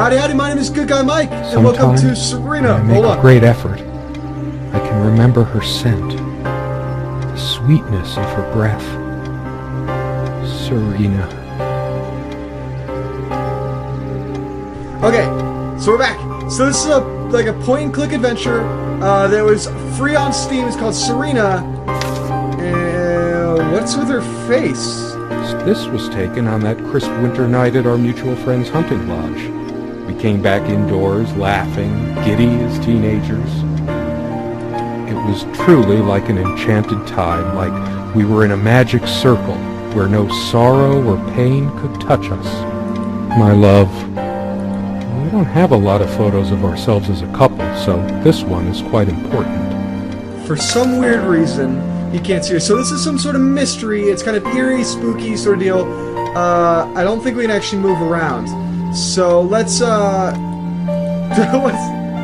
Howdy, howdy, my name is Good Guy Mike, and welcome to Serena. I make a great effort. I can remember her scent, the sweetness of her breath. Serena. Okay, so we're back. So this is like a point-and-click adventure that was free on Steam. It's called Serena. And what's with her face? This was taken on that crisp winter night at our mutual friend's hunting lodge. We came back indoors, laughing, giddy as teenagers. It was truly like an enchanted time, like we were in a magic circle where no sorrow or pain could touch us. My love, we don't have a lot of photos of ourselves as a couple, so this one is quite important. For some weird reason, you can't see her. So this is some sort of mystery. It's kind of eerie, spooky sort of deal. I don't think we can actually move around. So let's, what's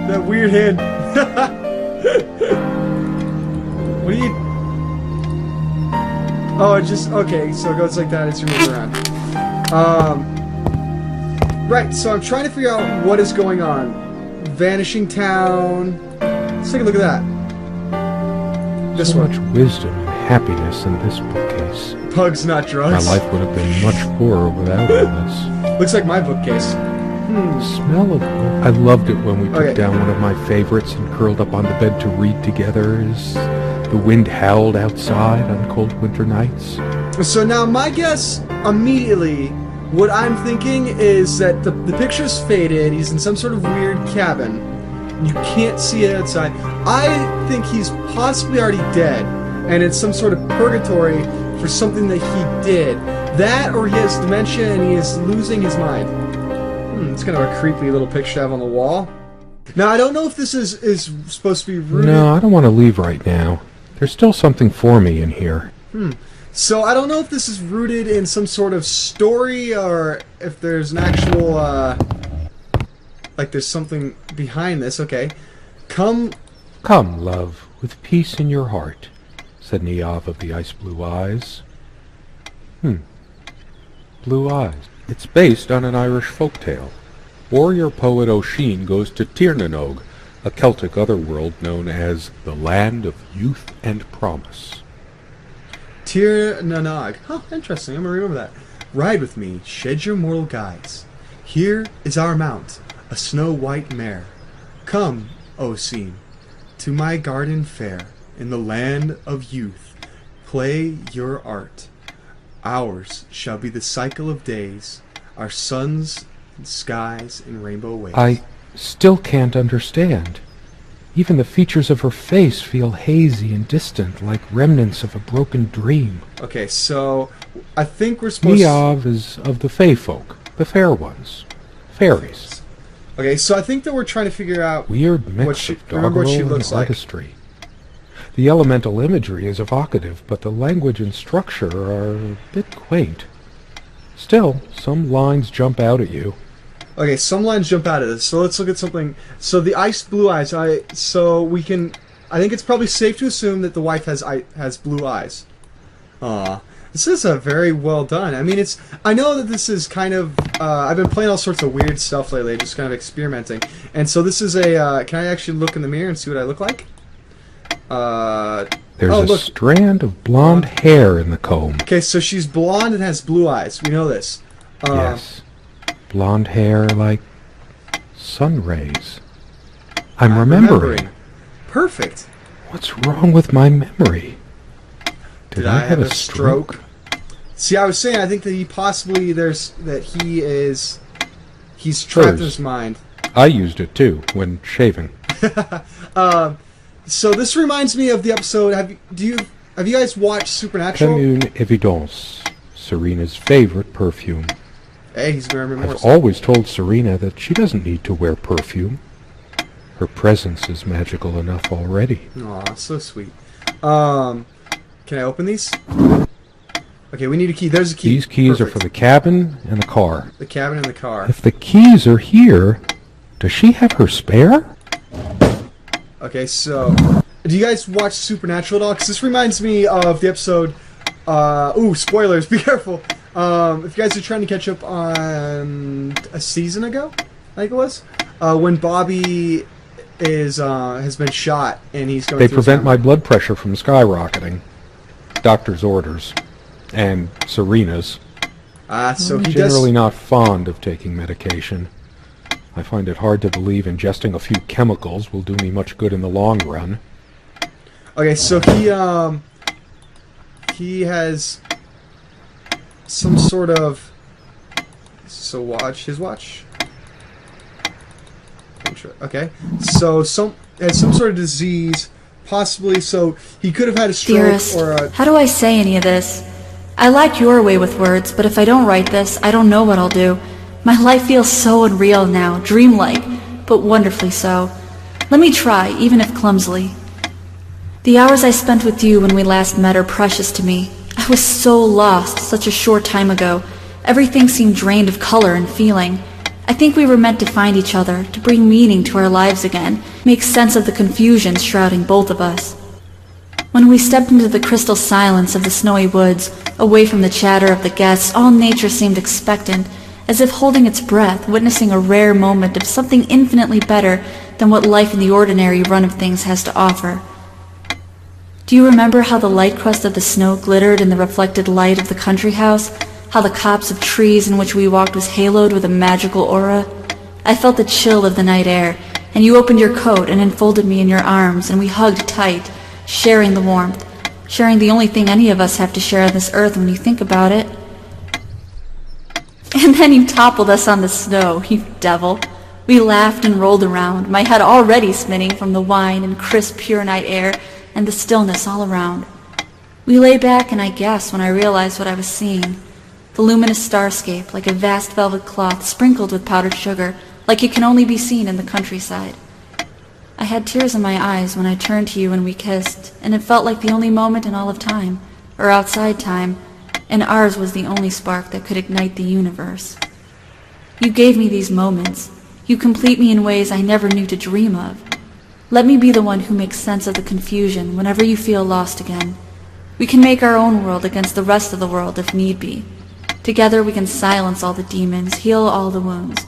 that weird hand? What do you... Oh, it just, okay, so it goes like that as you move around. Right, so I'm trying to figure out what is going on. Vanishing town. Let's take a look at that. This so one. Much wisdom and happiness in this bookcase. Pugs, not drugs. My life would have been much poorer without all this. Looks like my bookcase. The smell of... I loved it when we took down one of my favorites and curled up on the bed to read together as the wind howled outside on cold winter nights. So now my guess, immediately, what I'm thinking is that the picture's faded, he's in some sort of weird cabin, you can't see it outside. I think he's possibly already dead, and it's some sort of purgatory for something that he did. That, or he has dementia and he is losing his mind. It's kind of a creepy little picture to have on the wall. Now, I don't know if this is supposed to be rooted... No, I don't want to leave right now. There's still something for me in here. So, I don't know if this is rooted in some sort of story, or if there's an actual, like there's something behind this. Okay. Come, love, with peace in your heart, said Niamh of the ice blue eyes. Blue eyes. It's based on an Irish folktale. Warrior poet O'Sheen goes to Tirnanog, a Celtic otherworld known as the Land of Youth and Promise. Tirnanog. Huh, interesting. I'm gonna remember that. Ride with me, shed your mortal guise. Here is our mount, a snow-white mare. Come, O Scene, to my garden fair, in the land of youth. Play your art. Ours shall be the cycle of days, our suns and skies and rainbow waves. I still can't understand. Even the features of her face feel hazy and distant, like remnants of a broken dream. Okay, so I think we're supposed Niamh is of the Fey folk, the fair ones, fairies. Okay, so I think that we're trying to figure out weird mix of remember what she doggerel looks and like. artistry. The elemental imagery is evocative, but the language and structure are a bit quaint. Still, some lines jump out at you. Okay, some lines jump out of this. So let's look at something. So the ice blue eyes. I think it's probably safe to assume that the wife has blue eyes. This is a very well done. I mean, I know that this is kind of. I've been playing all sorts of weird stuff lately, just kind of experimenting. And so this is a. Can I actually look in the mirror and see what I look like? There's a strand of blonde hair in the comb. Okay, so she's blonde and has blue eyes. We know this. Yes. Blonde hair like sun rays. I'm remembering. Perfect. What's wrong with my memory? Did I have a stroke? See, I was saying, I think that he's trapped in his mind. I used it too when shaving. So this reminds me of the episode. Have you guys watched Supernatural? Comme une évidence. Serena's favorite perfume. Hey, he's very remorse. I've always told Serena that she doesn't need to wear perfume. Her presence is magical enough already. Aw, so sweet. Can I open these? Okay, we need a key. There's a key. These keys are for the cabin and the car. The cabin and the car. If the keys are here, does she have her spare? Okay, so do you guys watch Supernatural at all? Because this reminds me of the episode. Ooh, spoilers! Be careful. If you guys are trying to catch up on a season ago, I think it was, when Bobby has been shot and he's going They through his prevent my memory. blood pressure from skyrocketing. Doctor's orders. And Serena's. So I'm he generally does. not fond of taking medication. I find it hard to believe ingesting a few chemicals will do me much good in the long run. Okay, so he has some sort of. So watch his watch. Okay, so has some sort of disease, possibly. So he could have had a stroke Dearest, or a. how do I say any of this? I like your way with words, but if I don't write this, I don't know what I'll do. My life feels so unreal now, dreamlike, but wonderfully so. Let me try, even if clumsily. The hours I spent with you when we last met are precious to me. I was so lost such a short time ago. Everything seemed drained of color and feeling. I think we were meant to find each other, to bring meaning to our lives again, make sense of the confusion shrouding both of us. When we stepped into the crystal silence of the snowy woods, away from the chatter of the guests, all nature seemed expectant, as if holding its breath, witnessing a rare moment of something infinitely better than what life in the ordinary run of things has to offer. Do you remember how the light crust of the snow glittered in the reflected light of the country house? How the copse of trees in which we walked was haloed with a magical aura? I felt the chill of the night air, and you opened your coat and enfolded me in your arms, and we hugged tight, sharing the warmth, sharing the only thing any of us have to share on this earth when you think about it. And then you toppled us on the snow, you devil. We laughed and rolled around, my head already spinning from the wine and crisp, pure night air and the stillness all around. We lay back, and I gasped when I realized what I was seeing. The luminous starscape, like a vast velvet cloth sprinkled with powdered sugar, like it can only be seen in the countryside. I had tears in my eyes when I turned to you and we kissed, and it felt like the only moment in all of time, or outside time, and ours was the only spark that could ignite the universe. You gave me these moments. You complete me in ways I never knew to dream of. Let me be the one who makes sense of the confusion whenever you feel lost again. We can make our own world against the rest of the world if need be. Together we can silence all the demons, heal all the wounds.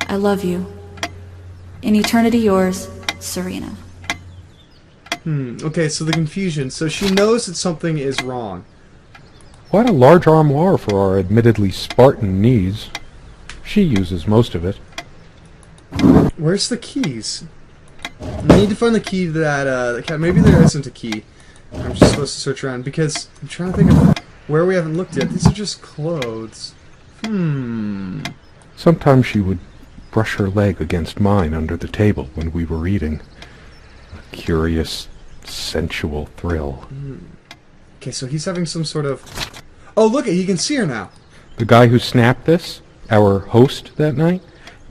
I love you. In eternity yours, Serena. Okay, so the confusion. So she knows that something is wrong. Quite a large armoire for our admittedly Spartan needs. She uses most of it. Where's the keys? I need to find the key to that maybe there isn't a key. I'm just supposed to search around because I'm trying to think of where we haven't looked yet. These are just clothes. Sometimes she would brush her leg against mine under the table when we were eating. A curious, sensual thrill. Okay, so he's having some sort of... Oh, look, he can see her now. The guy who snapped this, our host that night,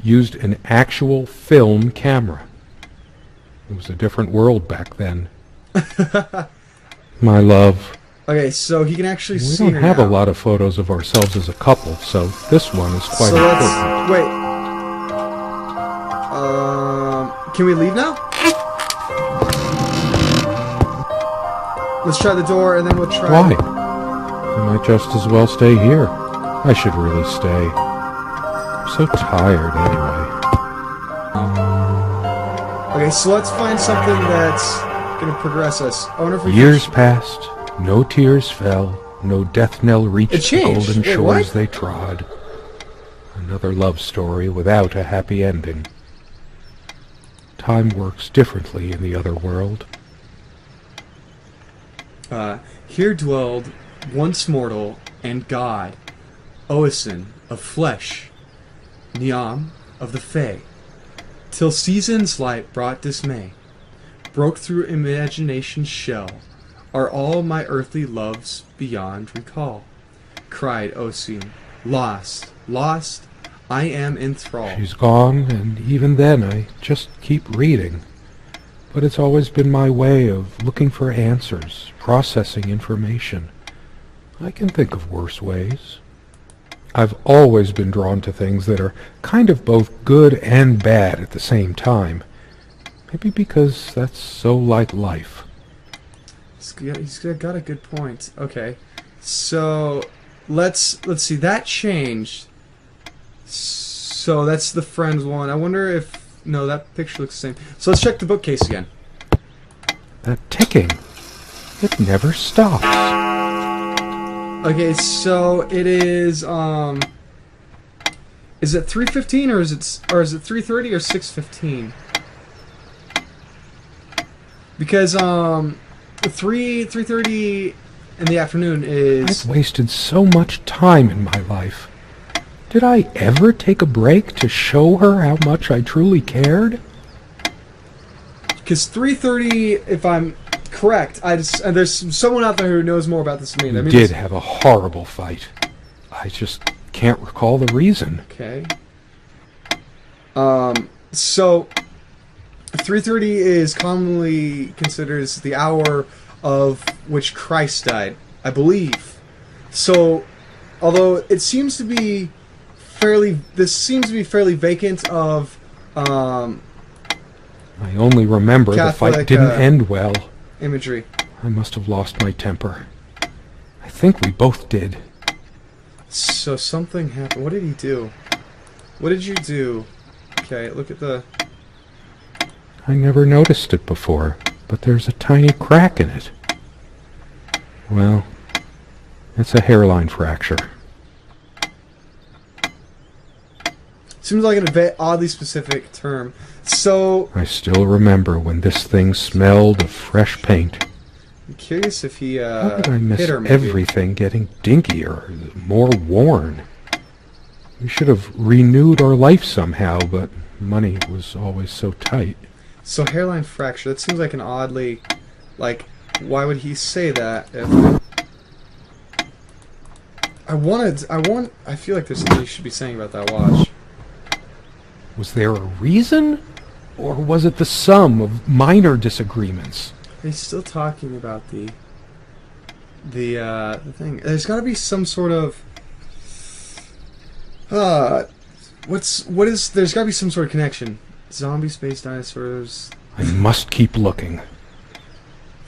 used an actual film camera. It was a different world back then. My love. Okay, so he can actually We see don't her have now. a lot of photos of ourselves as a couple, so this one is quite So important. let's... Wait. Can we leave now? Let's try the door, and then we'll try... Why? I might just as well stay here. I should really stay. I'm so tired anyway. Okay, so let's find something that's gonna progress us. I wonder if we Years passed, no tears fell, no death knell reached It the changed. golden Wait, shores what? they trod. Another love story without a happy ending. Time works differently in the other world. Here dwelled once mortal and God, Oisin of flesh, Niam of the Fae, till season's light brought dismay, broke through imagination's shell, are all my earthly loves beyond recall. Cried Oisin, lost, lost, I am enthralled. She's gone, and even then I just keep reading. But it's always been my way of looking for answers, processing information. I can think of worse ways. I've always been drawn to things that are kind of both good and bad at the same time. Maybe because that's so like life. He's got a good point. Okay, so let's see. That changed. So that's the friends one. I wonder if... No, that picture looks the same. So let's check the bookcase again. That ticking. It never stops. Okay, so it is it 3:15 or is it 3:30 or 6:15? Because 3:30 in the afternoon is... I've wasted so much time in my life. Did I ever take a break to show her how much I truly cared? Because 3:30, if I'm correct, and there's someone out there who knows more about this than me. We did have a horrible fight. I just can't recall the reason. Okay. So 3:30 is commonly considered as the hour of which Christ died, I believe. So, although it seems to be this seems to be fairly vacant of I only remember Catholic, the fight didn't end well. Imagery. I must have lost my temper. I think we both did. So something happened. What did he do? What did you do? Okay, look at the... I never noticed it before, but there's a tiny crack in it. Well, it's a hairline fracture. Seems like an oddly specific term. So... I still remember when this thing smelled of fresh paint. I'm curious if he How did I miss hit her, maybe? everything getting dinkier, more worn? We should have renewed our life somehow, but money was always so tight. So hairline fracture, that seems like an oddly... Like, why would he say that if... I feel like there's something you should be saying about that watch. Was there a reason? Or was it the sum of minor disagreements? He's still talking about the thing. There's got to be some sort of there's got to be some sort of connection. Zombie space dinosaurs I must keep looking.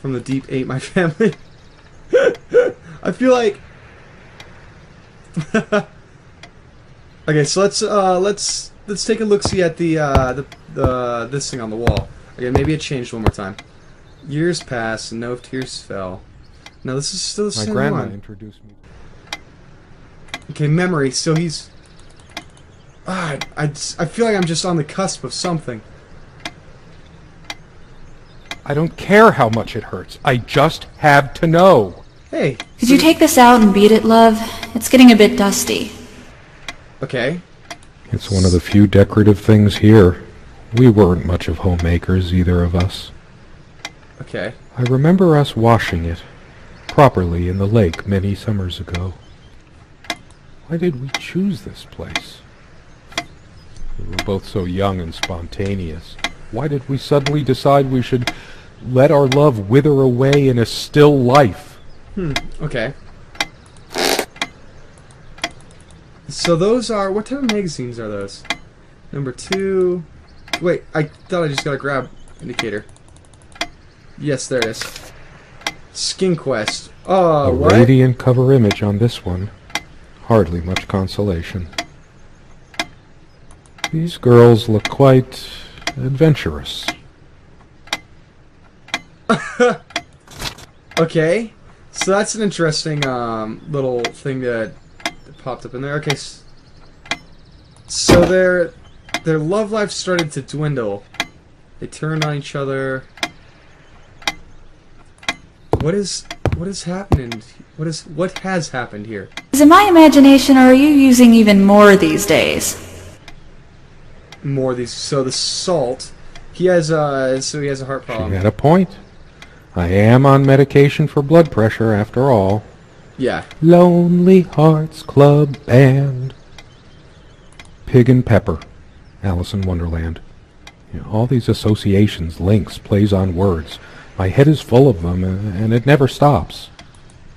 from the deep ate my family. I feel like okay, so let's take a look see at the this thing on the wall. Okay, maybe it changed one more time. Years passed and no tears fell. Now this is still the My same grandma one. introduced me. Okay, memory. So he's... I feel like I'm just on the cusp of something. I don't care how much it hurts. I just have to know. Hey. Could you take this out and beat it, love? It's getting a bit dusty. Okay. It's one of the few decorative things here. We weren't much of homemakers, either of us. Okay. I remember us washing it properly in the lake many summers ago. Why did we choose this place? We were both so young and spontaneous. Why did we suddenly decide we should let our love wither away in a still life? Okay. So those are... What type of magazines are those? Number 2... Wait, I thought I just got a grab indicator. Yes, there it is. Skin Quest. Oh, A what? radiant cover image on this one. Hardly much consolation. These girls look quite adventurous. Okay. So that's an interesting little thing that popped up in there. Okay. So their love life started to dwindle. They turned on each other. What is happening? What has happened here? Is it my imagination, or are you using even more these days? More of these. So the salt. He has a heart She problem. had a point. I am on medication for blood pressure, after all. Yeah. Lonely Hearts Club Band. Pig and Pepper. Alice in Wonderland. All these associations, links, plays on words. My head is full of them, and it never stops.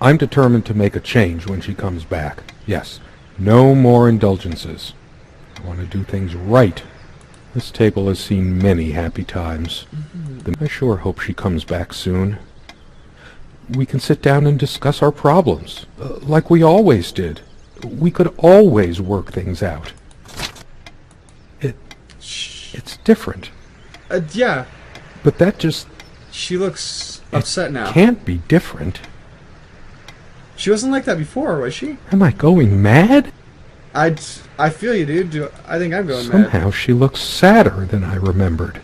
I'm determined to make a change when she comes back. Yes, no more indulgences. I want to do things right. This table has seen many happy times. I sure hope she comes back soon. We can sit down and discuss our problems, like we always did. We could always work things out. It's different. Yeah. But that just... She looks upset now. Can't be different. She wasn't like that before, was she? Am I going mad? I feel you, dude. I think I'm going mad. Somehow she looks sadder than I remembered.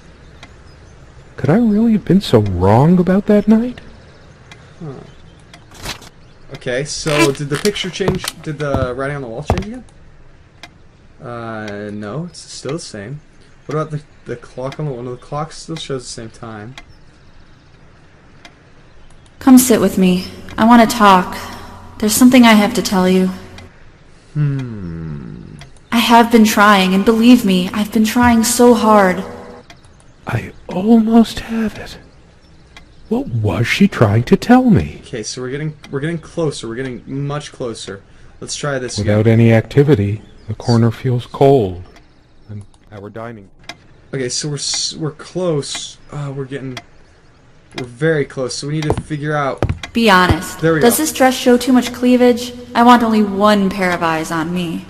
Could I really have been so wrong about that night? Huh. Okay, so did the picture change? Did the writing on the wall change again? No, it's still the same. What about the clock on the wall? No, the clock still shows the same time. Come sit with me. I want to talk. There's something I have to tell you. I have been trying, and believe me, I've been trying so hard. I almost have it. What was she trying to tell me? Okay, so we're getting closer. We're getting much closer. Let's try this Without again. any activity, the corner feels cold. And our dining. Okay, so we're close. We're very close. So we need to figure out. Be honest. There we go. Does this dress show too much cleavage? I want only one pair of eyes on me.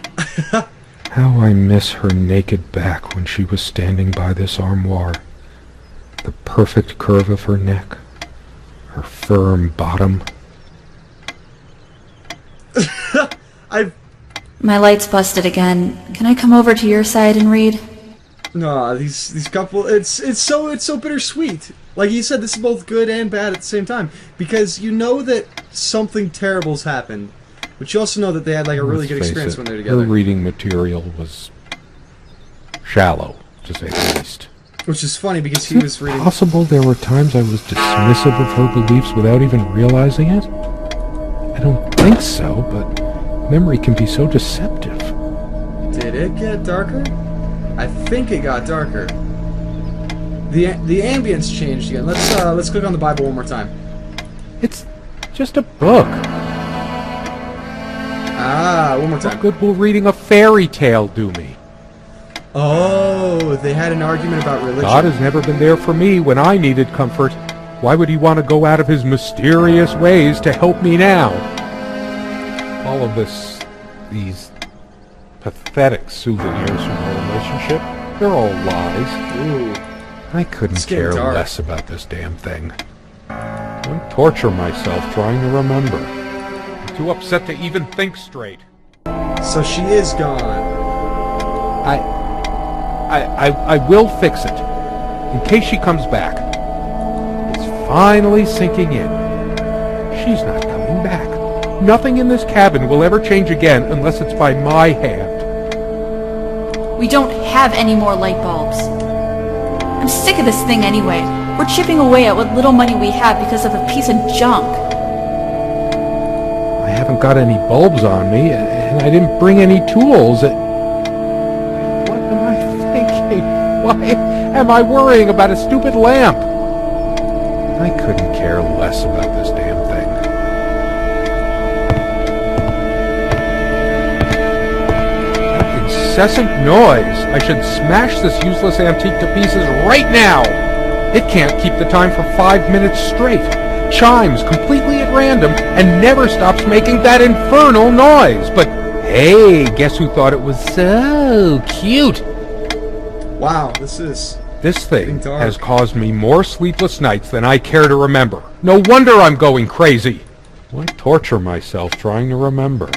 How I miss her naked back when she was standing by this armoire. The perfect curve of her neck. Her firm bottom. My light's busted again. Can I come over to your side and read? No, these couple. It's so bittersweet. Like you said, this is both good and bad at the same time because you know that something terrible's happened, but you also know that they had like a really good experience when they're together. Her reading material was shallow, to say the least. Which is funny because he was reading. Possible there were times I was dismissive of her beliefs without even realizing it? I don't think so, but memory can be so deceptive. Did it get darker? I think it got darker. The ambience changed again. Let's click on the Bible one more time. It's just a book. One more time. What good will reading a fairy tale do me? Oh, they had an argument about religion. God has never been there for me when I needed comfort. Why would he want to go out of his mysterious ways to help me now? All of these pathetic souvenirs from our relationship, they're all lies. Ooh. I couldn't care less about this damn thing. I torture myself trying to remember. I'm too upset to even think straight. So she is gone. I will fix it. In case she comes back. It's finally sinking in. She's not coming back. Nothing in this cabin will ever change again unless it's by my hand. We don't have any more light bulbs. I'm sick of this thing anyway. We're chipping away at what little money we have because of a piece of junk. I haven't got any bulbs on me, and I didn't bring any tools. What am I thinking? Why am I worrying about a stupid lamp? I couldn't care less about this damn thing. That incessant noise! I should smash this useless antique to pieces right now! It can't keep the time for 5 minutes straight. Chimes completely at random and never stops making that infernal noise. But hey, guess who thought it was so cute? Wow, this thing has caused me more sleepless nights than I care to remember. No wonder I'm going crazy. Why torture myself trying to remember?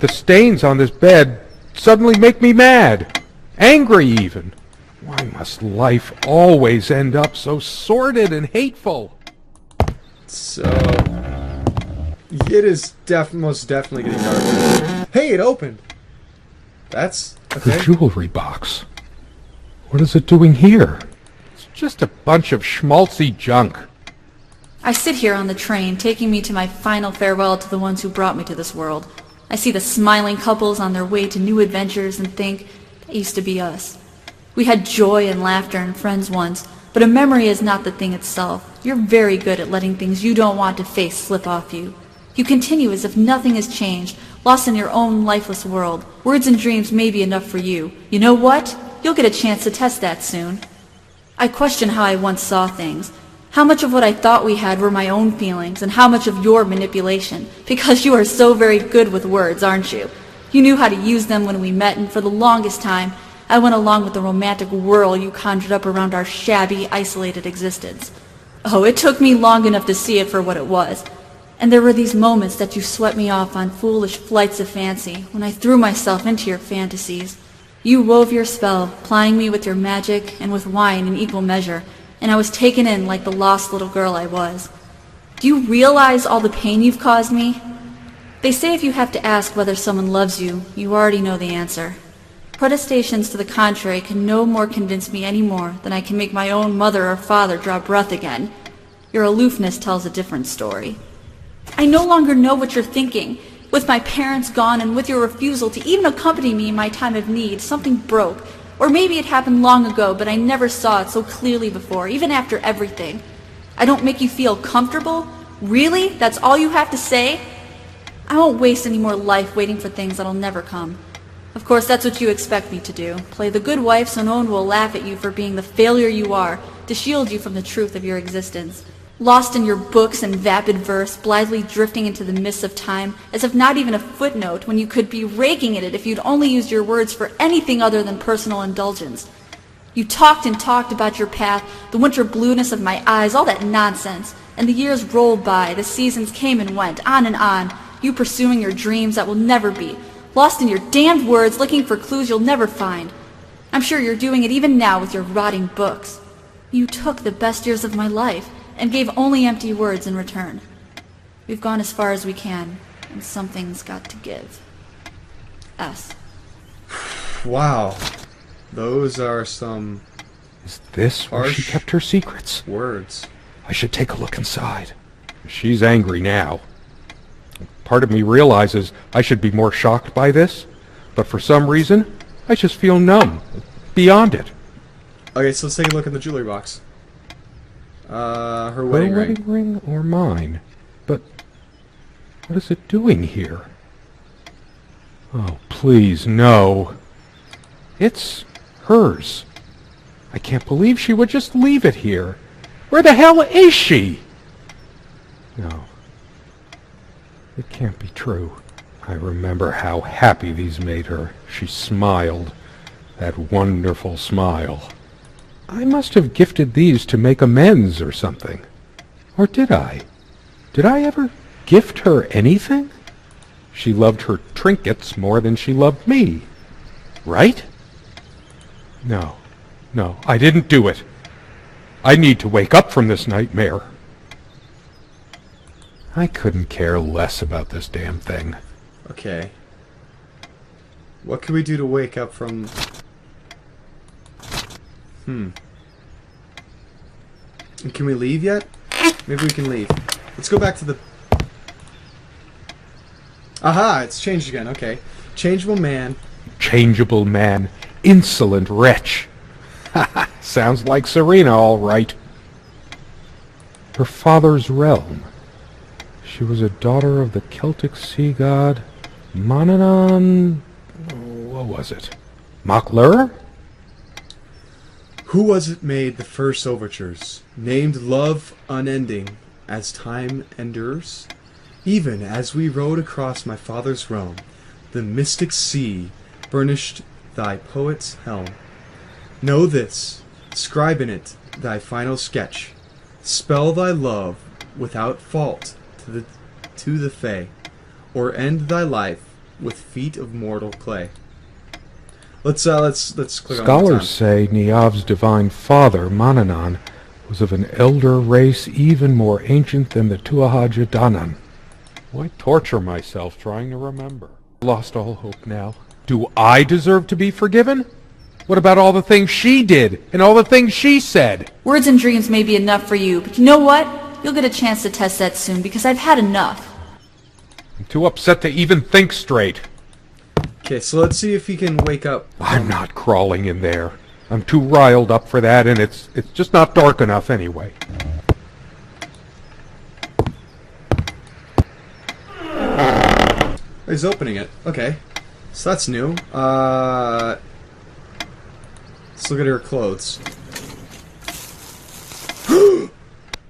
The stains on this bed suddenly make me mad. Angry even. Why must life always end up so sordid and hateful? So it is most definitely getting darker. Hey, it opened. That's okay. The jewelry box. What is it doing here? It's just a bunch of schmaltzy junk. I sit here on the train, taking me to my final farewell to the ones who brought me to this world. I see the smiling couples on their way to new adventures and think, that used to be us. We had joy and laughter and friends once, but a memory is not the thing itself. You're very good at letting things you don't want to face slip off you. You continue as if nothing has changed, lost in your own lifeless world. Words and dreams may be enough for you. You know what? You'll get a chance to test that soon. I question how I once saw things. How much of what I thought we had were my own feelings, and how much of your manipulation, because you are so very good with words, aren't you? You knew how to use them when we met, and for the longest time, I went along with the romantic whirl you conjured up around our shabby, isolated existence. Oh, it took me long enough to see it for what it was. And there were these moments that you swept me off on foolish flights of fancy, when I threw myself into your fantasies. You wove your spell, plying me with your magic and with wine in equal measure, and I was taken in like the lost little girl I was. Do you realize all the pain you've caused me? They say if you have to ask whether someone loves you, you already know the answer. Protestations to the contrary can no more convince me any more than I can make my own mother or father draw breath again. Your aloofness tells a different story. I no longer know what you're thinking. With my parents gone and with your refusal to even accompany me in my time of need, something broke. Or maybe it happened long ago, but I never saw it so clearly before, even after everything. I don't make you feel comfortable? Really? That's all you have to say? I won't waste any more life waiting for things that'll never come. Of course, that's what you expect me to do. Play the good wife so no one will laugh at you for being the failure you are, to shield you from the truth of your existence. Lost in your books and vapid verse, blithely drifting into the mists of time, as if not even a footnote, when you could be raking at it if you'd only used your words for anything other than personal indulgence. You talked and talked about your path, the winter blueness of my eyes, all that nonsense. And the years rolled by, the seasons came and went, on, you pursuing your dreams that will never be, lost in your damned words, looking for clues you'll never find. I'm sure you're doing it even now with your rotting books. You took the best years of my life, and gave only empty words in return. We've gone as far as we can, and something's got to give. S. Wow. Those are some... Is this where she kept her secrets? Words. I should take a look inside. She's angry now. Part of me realizes I should be more shocked by this, but for some reason, I just feel numb. Beyond it. Okay, so let's take a look in the jewelry box. Her wedding ring. Wedding ring or mine? But what is it doing here? Oh, please, no. It's hers. I can't believe she would just leave it here. Where the hell is she? No. It can't be true. I remember how happy these made her. She smiled. That wonderful smile. I must have gifted these to make amends or something. Or did I? Did I ever gift her anything? She loved her trinkets more than she loved me. Right? No, I didn't do it. I need to wake up from this nightmare. I couldn't care less about this damn thing. Okay. What can we do to wake up from... And can we leave yet? Maybe we can leave. Let's go back to the... Aha! It's changed again. Okay. Changeable man. Changeable man. Insolent wretch. Haha, sounds like Serena, all right. Her father's realm. She was a daughter of the Celtic sea god Manannán... What was it? Maclur? Who was it made the first overtures, named love unending as time endures? Even as we rode across my father's realm, the mystic sea burnished thy poet's helm. Know this, scribe in it thy final sketch, spell thy love without fault to the Fae, or end thy life with feet of mortal clay. Let's click on Scholars say Niamh's divine father, Manannán, was of an elder race even more ancient than the Tuatha Danann. Why torture myself trying to remember? Lost all hope now. Do I deserve to be forgiven? What about all the things she did and all the things she said? Words and dreams may be enough for you, but you know what? You'll get a chance to test that soon, because I've had enough. I'm too upset to even think straight. Okay, so let's see if he can wake up. I'm not crawling in there. I'm too riled up for that, and it's just not dark enough anyway. He's opening it. Okay. So that's new. Let's look at her clothes. You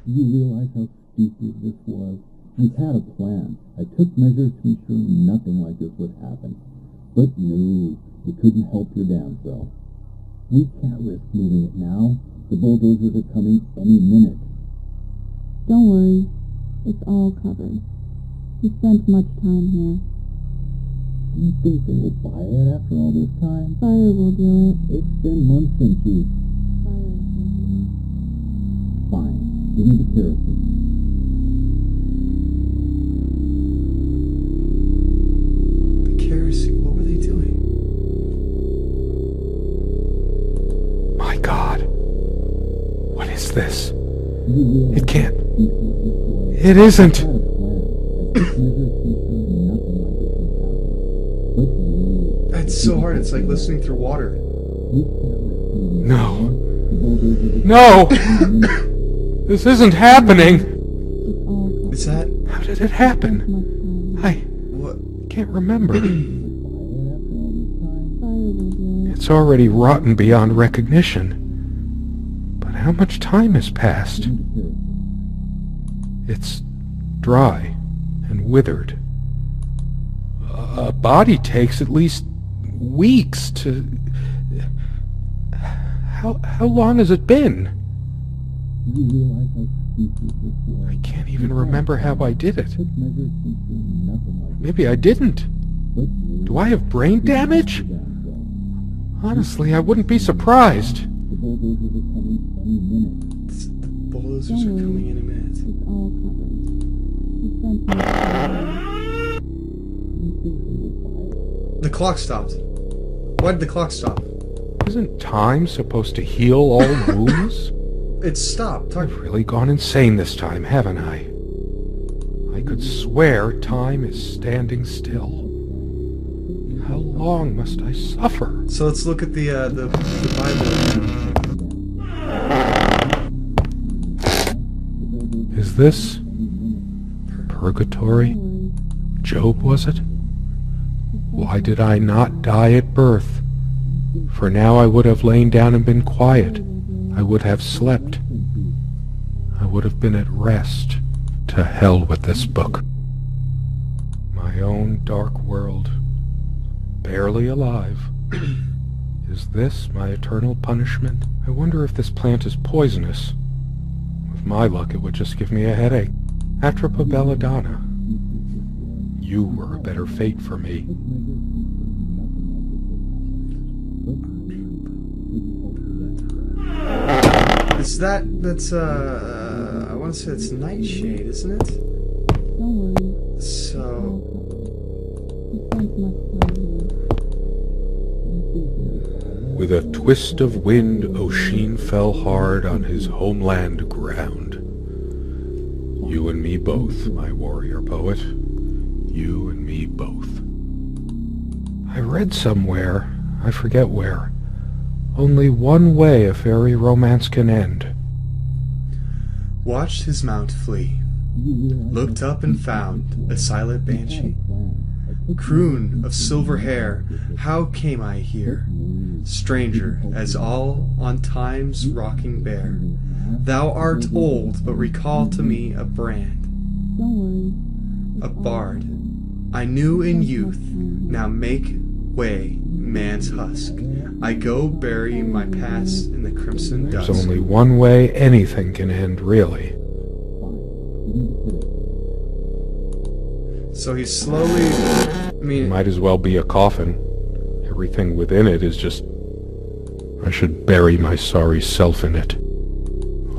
realize how stupid this was? We had a plan. I took measures to ensure nothing like this would happen. But no, you couldn't help your damn self. We can't risk moving it now. The bulldozers are coming any minute. Don't worry. It's all covered. We spent much time here. Do you think they will buy it after all this time? Fire will do it. It's been months since you... Fire. Fine. Give me the kerosene. The kerosene. What were they doing? My God. What is this? You realize It can't. you did this was... It isn't. I had a plan. I took measures to ensure nothing like this would happen. But you... That's so hard. It's like listening through water. We can't risk moving it No. now. The bulldozers are No! coming any minute. This isn't happening! It's all covered. Is that How did it happen? Much time. I what? can't remember. Buy it after all this time. Fire will do it. It's already rotten beyond recognition. But how much time has passed? Give me the kerosene. It's dry and withered. A body takes at least weeks to... How long has it been? Do you realize how stupid this was? I can't even remember how I did it. Took measures to ensure nothing like this. Maybe I didn't. But you... Do I have brain damage? The Honestly, I wouldn't be surprised. bulldozers are coming any minute. The bulldozers are coming in a minute. It's all covered. We spent much time here. Do you think they will buy it? The clock stopped. Why did the clock stop? Isn't time supposed to heal all wounds? It stopped. I've really gone insane this time, haven't I? I could swear time is standing still. How long must I suffer? So let's look at the Bible. Is this purgatory? Job, was it? Why did I not die at birth? For now I would have lain down and been quiet. I would have slept. I would have been at rest. To hell with this book. My own dark world. Barely alive. Is this my eternal punishment? I wonder if this plant is poisonous. With my luck, it would just give me a headache. Atropa belladonna. You were a better fate for me. Is that's I want to say it's Nightshade, isn't it? Don't worry. So We spent much time here. With a twist of wind, Oshin fell hard on his homeland ground. You and me both, my warrior poet. You and me both. I read somewhere, I forget where, only one way a fairy romance can end. watched his mount flee, looked up and found a silent banshee. Croon of silver hair, how came I here? Stranger, as all on time's rocking bear. Thou art old, but recall to me a brand, Don't worry. a bard. I knew in youth, now make way, man's husk. I go bury my past in the crimson There's dusk. only one way anything can end, really. So he's slowly, I mean, Might as well be a coffin. Everything within it is just... I should bury my sorry self in it.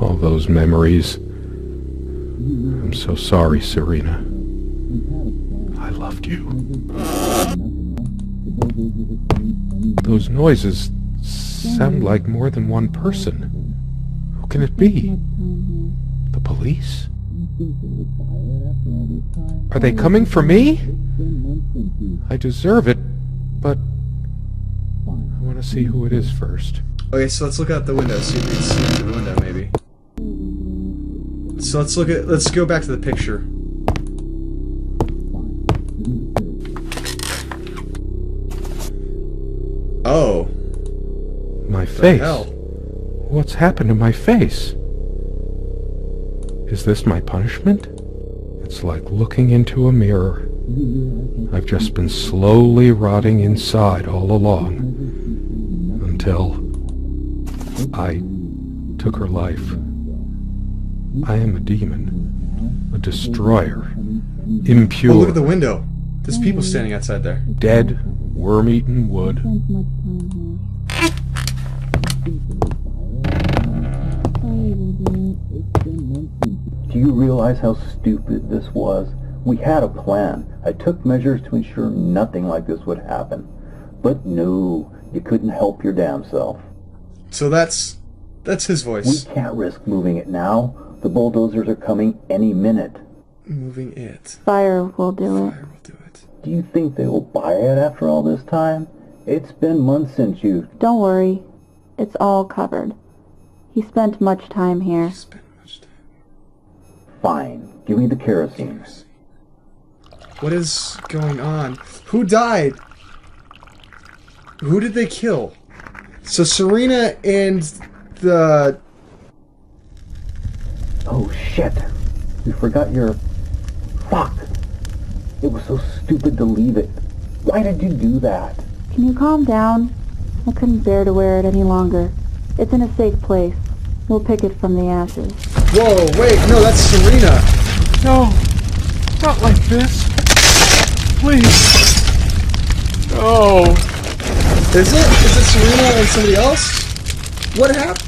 All those memories. I'm so sorry, Serena. I loved you. Those noises sound like more than one person. Who can it be? The police? Are they coming for me? I deserve it, but I want to see who it is first. okay, so let's look out the window, see if we can see through the window, maybe. So let's go back to the picture. Oh, My the face. hell? What's happened to my face? Is this my punishment? It's like looking into a mirror. I've just been slowly rotting inside all along. Until I took her life. I am a demon, a destroyer, impure. Oh, look at the window. There's people standing outside there. Dead, worm-eaten wood. Spent much time here. Sorry, we'll do it. Do you realize how stupid this was? We had a plan. I took measures to ensure nothing like this would happen. But no, you couldn't help your damn self. So that's his voice. We can't risk moving it now. The bulldozers are coming any minute. Moving it. Fire will do it. Fire will do it. Do you think they will buy it after all this time? It's been months since you... Don't worry. It's all covered. He spent much time here. Spend much time. Fine. Give me the kerosene. What is going on? Who died? Who did they kill? So Serena and the... Oh shit. You forgot your... Fuck. It was so stupid to leave it. Why did you do that? Can you calm down? I couldn't bear to wear it any longer. It's in a safe place. We'll pick it from the ashes. Whoa, wait, no, that's Serena. No, not like this. Please. No. Is it? Is it Serena and somebody else? What happened?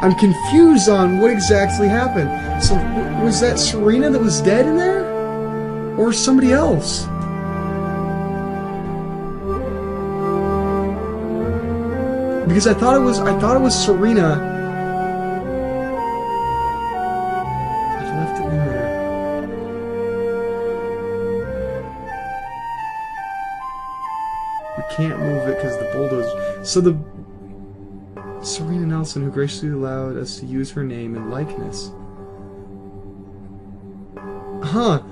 I'm confused on what exactly happened. So, was that Serena that was dead in there? Or somebody else? Because I thought it was Serena. I left it in there. We can't move it because the bulldozer. So the Serena Nelson, who graciously allowed us to use her name and likeness. Huh.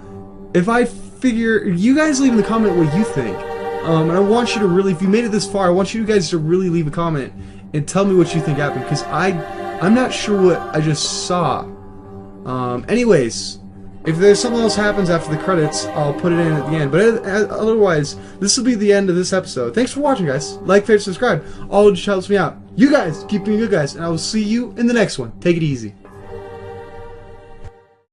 If I figure... You guys leave in the comment what you think. And I want you to really... If you made it this far, I want you guys to really leave a comment and tell me what you think happened. Because I'm not sure what I just saw. Anyways, if there's something else happens after the credits, I'll put it in at the end. But otherwise, this will be the end of this episode. Thanks for watching, guys. Like, favorite, subscribe. All of it just helps me out. You guys, keep being good guys, and I will see you in the next one. Take it easy.